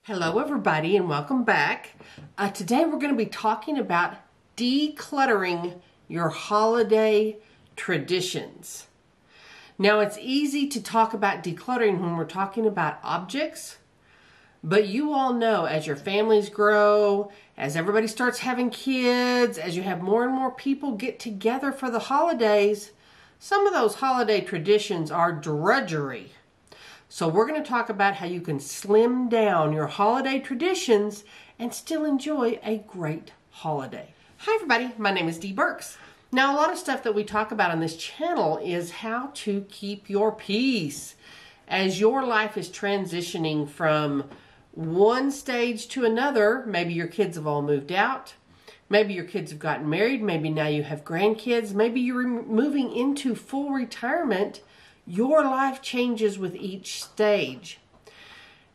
Hello everybody and welcome back. Today we're going to be talking about decluttering your holiday traditions. Now it's easy to talk about decluttering when we're talking about objects, but you all know as your families grow, as everybody starts having kids, as you have more and more people get together for the holidays, some of those holiday traditions are drudgery. So we're going to talk about how you can slim down your holiday traditions and still enjoy a great holiday. Hi everybody, my name is Dee Burks. Now a lot of stuff that we talk about on this channel is how to keep your peace as your life is transitioning from one stage to another. Maybe your kids have all moved out. Maybe your kids have gotten married. Maybe now you have grandkids. Maybe you're moving into full retirement. Your life changes with each stage.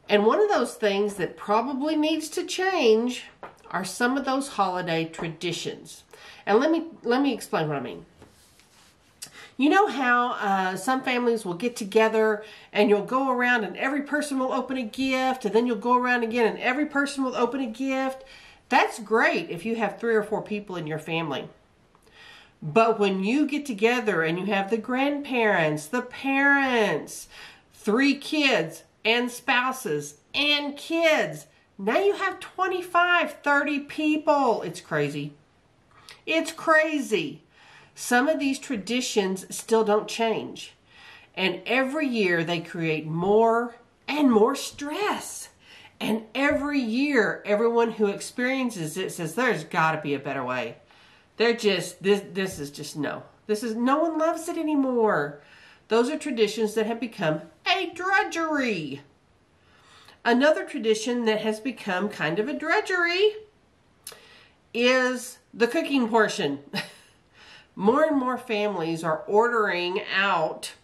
And one of those things that probably needs to change are some of those holiday traditions. And let me explain what I mean. You know how some families will get together and you'll go around and every person will open a gift, and then you'll go around again and every person will open a gift. That's great if you have 3 or 4 people in your family. But when you get together and you have the grandparents, the parents, 3 kids and spouses and kids, now you have 25, 30 people. It's crazy. It's crazy. Some of these traditions still don't change. And every year they create more and more stress. And every year, everyone who experiences it says, there's got to be a better way. They're just, this is just no. No one loves it anymore. Those are traditions that have become a drudgery. Another tradition that has become kind of a drudgery is the cooking portion. More and more families are ordering out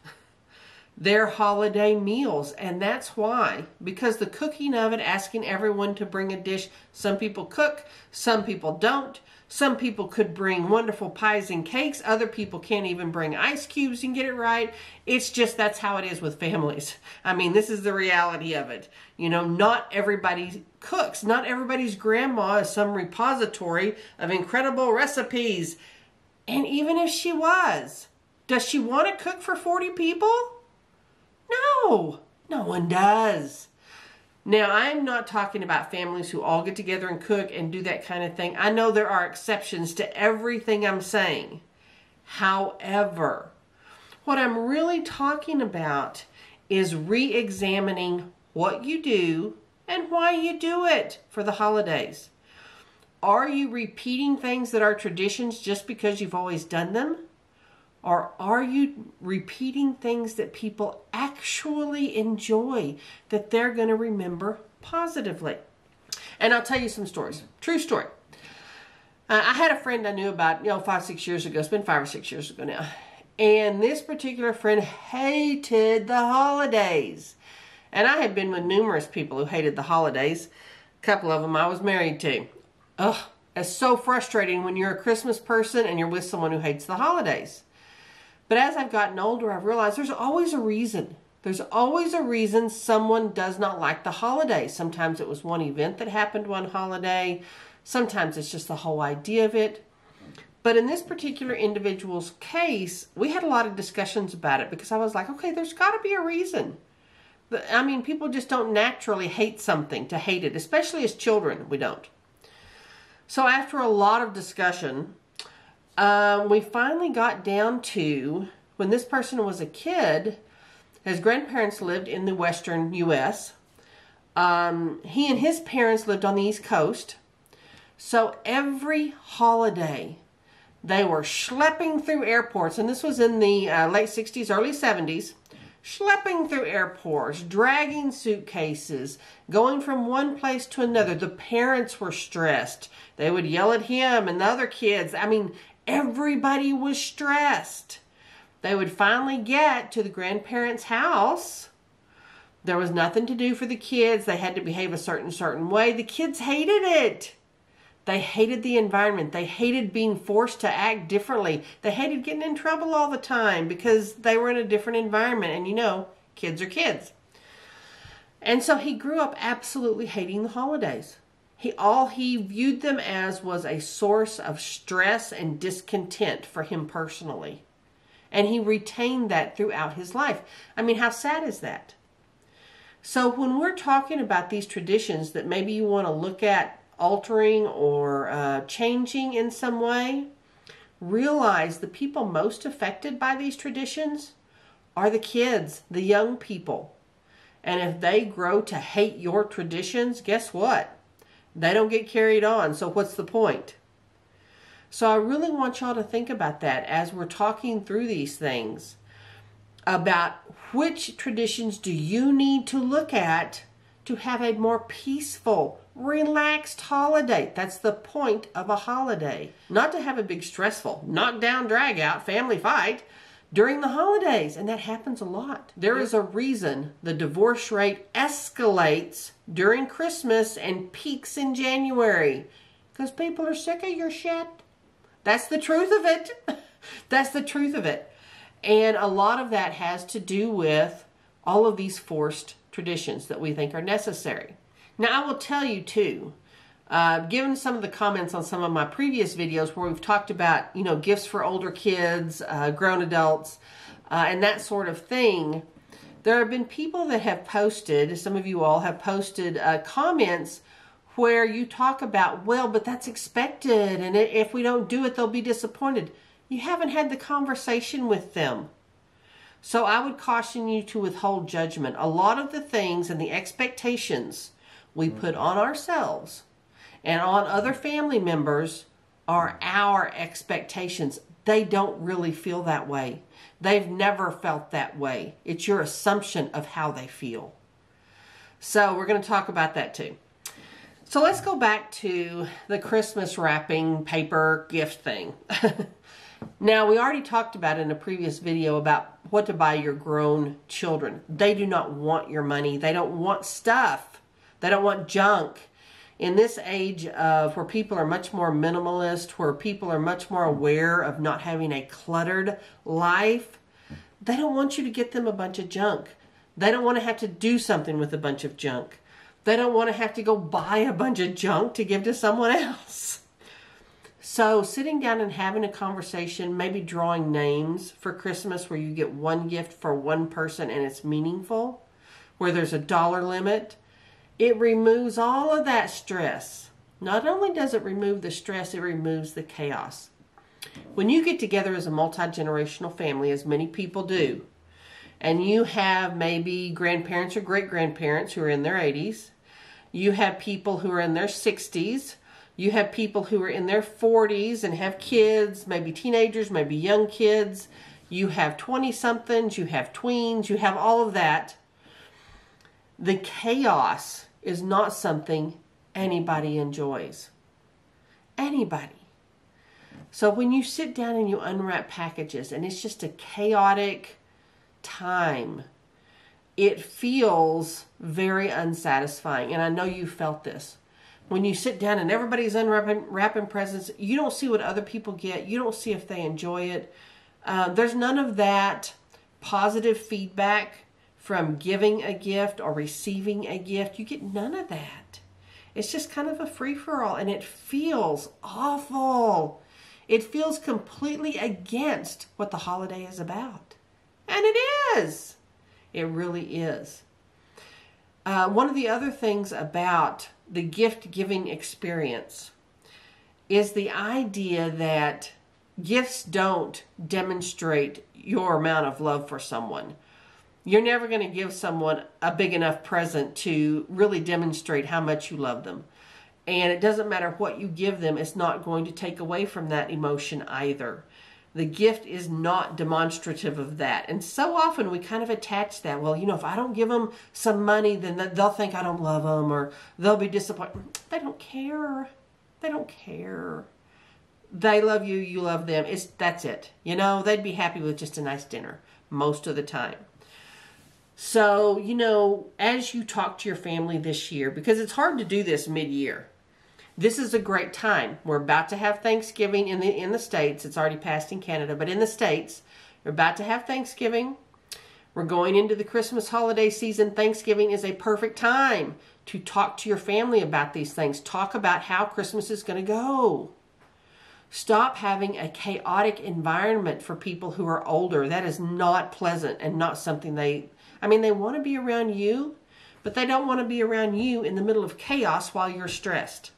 their holiday meals, and that's why. Because the cooking of it, asking everyone to bring a dish. Some people cook, some people don't. Some people could bring wonderful pies and cakes. Other people can't even bring ice cubes and get it right. It's just, that's how it is with families. I mean, this is the reality of it. You know, not everybody cooks. Not everybody's grandma is some repository of incredible recipes. And even if she was, does she want to cook for 40 people? No, no one does. Now, I'm not talking about families who all get together and cook and do that kind of thing. I know there are exceptions to everything I'm saying. However, what I'm really talking about is re-examining what you do and why you do it for the holidays. Are you repeating things that are traditions just because you've always done them? Or are you repeating things that people actually enjoy, that they're going to remember positively? And I'll tell you some stories. True story. I had a friend I knew about, 5, 6 years ago. It's been 5 or 6 years ago now. And this particular friend hated the holidays. And I had been with numerous people who hated the holidays. A couple of them I was married to. Ugh, it's so frustrating when you're a Christmas person and you're with someone who hates the holidays. But as I've gotten older, I've realized there's always a reason. There's always a reason someone does not like the holidays. Sometimes it was one event that happened one holiday. Sometimes it's just the whole idea of it. But in this particular individual's case, we had a lot of discussions about it because I was like, okay, there's got to be a reason. I mean, people just don't naturally hate something to hate it, especially as children, we don't. So after a lot of discussion, we finally got down to when this person was a kid. His grandparents lived in the western U.S. He and his parents lived on the East Coast. So every holiday, they were schlepping through airports, and this was in the late 60s, early 70s, schlepping through airports, dragging suitcases, going from one place to another. The parents were stressed. They would yell at him and the other kids. I mean, everybody was stressed. They would finally get to the grandparents' house. There was nothing to do for the kids. They had to behave a certain way. The kids hated it. They hated the environment. They hated being forced to act differently. They hated getting in trouble all the time because they were in a different environment. And kids are kids. And so he grew up absolutely hating the holidays. All he viewed them as was a source of stress and discontent for him personally. And he retained that throughout his life. I mean, how sad is that? So when we're talking about these traditions that maybe you want to look at altering or changing in some way, realize the people most affected by these traditions are the kids, the young people. And if they grow to hate your traditions, guess what? They don't get carried on, so what's the point? So I really want y'all to think about that as we're talking through these things, about which traditions do you need to look at to have a more peaceful, relaxed holiday. That's the point of a holiday. Not to have a big stressful, knock-down, drag-out family fight during the holidays, and that happens a lot. There is a reason the divorce rate escalates during Christmas and peaks in January, because people are sick of your shit. That's the truth of it. That's the truth of it. And a lot of that has to do with all of these forced traditions that we think are necessary. Now, I will tell you too, given some of the comments on some of my previous videos where we've talked about, gifts for older kids, grown adults, and that sort of thing, there have been people that have posted, some of you all have posted comments where you talk about, well, but that's expected, and if we don't do it, they'll be disappointed. You haven't had the conversation with them. So I would caution you to withhold judgment. A lot of the things and the expectations we put on ourselves and on other family members are our expectations. They don't really feel that way. They've never felt that way. It's your assumption of how they feel. So we're going to talk about that too. So let's go back to the Christmas wrapping paper gift thing. Now, we already talked about in a previous video about what to buy your grown children. They do not want your money. They don't want stuff. They don't want junk. In this age of where people are much more minimalist, where people are much more aware of not having a cluttered life, they don't want you to get them a bunch of junk. They don't want to have to do something with a bunch of junk. They don't want to have to go buy a bunch of junk to give to someone else. So sitting down and having a conversation, maybe drawing names for Christmas where you get one gift for one person and it's meaningful, where there's a dollar limit, it removes all of that stress. Not only does it remove the stress, it removes the chaos. When you get together as a multi-generational family, as many people do, and you have maybe grandparents or great-grandparents who are in their 80s, you have people who are in their 60s, you have people who are in their 40s and have kids, maybe teenagers, maybe young kids. You have 20-somethings, you have tweens, you have all of that. The chaos is not something anybody enjoys. Anybody. So when you sit down and you unwrap packages and it's just a chaotic time, it feels very unsatisfying. And I know you felt this. When you sit down and everybody's unwrapping presents, you don't see what other people get. You don't see if they enjoy it. There's none of that positive feedback from giving a gift or receiving a gift. You get none of that. It's just kind of a free-for-all, and it feels awful. It feels completely against what the holiday is about. And it is. It really is. One of the other things about the gift-giving experience is the idea that gifts don't demonstrate your amount of love for someone. You're never going to give someone a big enough present to really demonstrate how much you love them. And it doesn't matter what you give them, it's not going to take away from that emotion either. The gift is not demonstrative of that. And so often we kind of attach that. Well, if I don't give them some money, then they'll think I don't love them or they'll be disappointed. They don't care. They don't care. They love you, you love them. That's it. They'd be happy with just a nice dinner most of the time. So, as you talk to your family this year, because it's hard to do this mid-year, this is a great time. We're about to have Thanksgiving in the States. It's already passed in Canada, but in the States, we're about to have Thanksgiving. We're going into the Christmas holiday season. Thanksgiving is a perfect time to talk to your family about these things. Talk about how Christmas is going to go. Stop having a chaotic environment for people who are older. That is not pleasant and not something they want to be around you, but they don't want to be around you in the middle of chaos while you're stressed.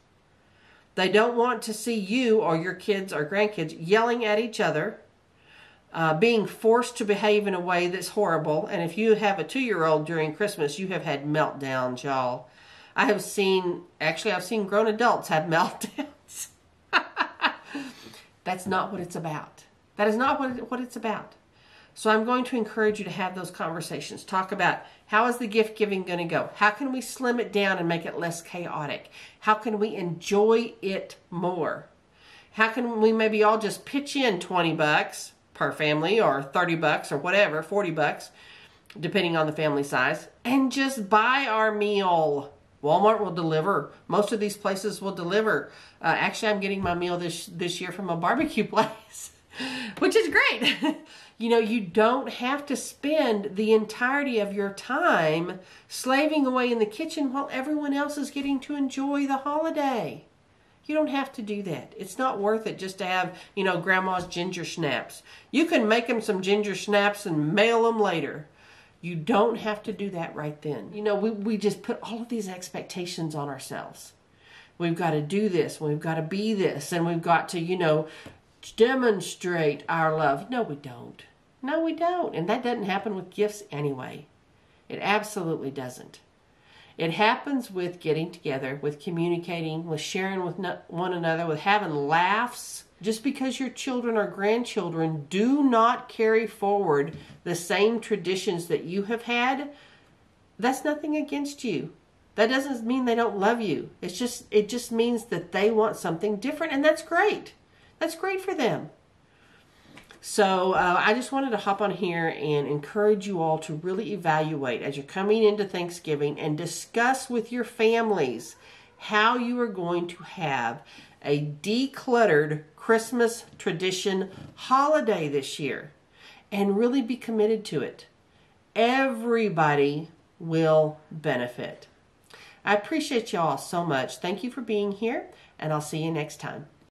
They don't want to see you or your kids or grandkids yelling at each other, being forced to behave in a way that's horrible. And if you have a 2-year-old during Christmas, you have had meltdowns, y'all. I've seen grown adults have meltdowns. That's not what it's about. That is not what it's about. So I'm going to encourage you to have those conversations. Talk about, how is the gift giving going to go? How can we slim it down and make it less chaotic? How can we enjoy it more? How can we maybe all just pitch in $20 per family, or $30 or whatever, $40, depending on the family size, and just buy our meal? Walmart will deliver. Most of these places will deliver. Actually, I'm getting my meal this year from a barbecue place, which is great. You don't have to spend the entirety of your time slaving away in the kitchen while everyone else is getting to enjoy the holiday. You don't have to do that. It's not worth it just to have, grandma's ginger snaps. You can make them some ginger snaps and mail them later. You don't have to do that right then. We just put all of these expectations on ourselves. We've got to do this, we've got to be this, and we've got to, demonstrate our love. No, we don't. No, we don't. And that doesn't happen with gifts anyway. It absolutely doesn't. It happens with getting together, with communicating, with sharing with one another, with having laughs. Just because your children or grandchildren do not carry forward the same traditions that you have had, that's nothing against you. That doesn't mean they don't love you. It just means that they want something different, and that's great. That's great for them. So I just wanted to hop on here and encourage you all to really evaluate as you're coming into Thanksgiving and discuss with your families how you are going to have a decluttered Christmas tradition holiday this year, and really be committed to it. Everybody will benefit. I appreciate y'all so much. Thank you for being here, and I'll see you next time.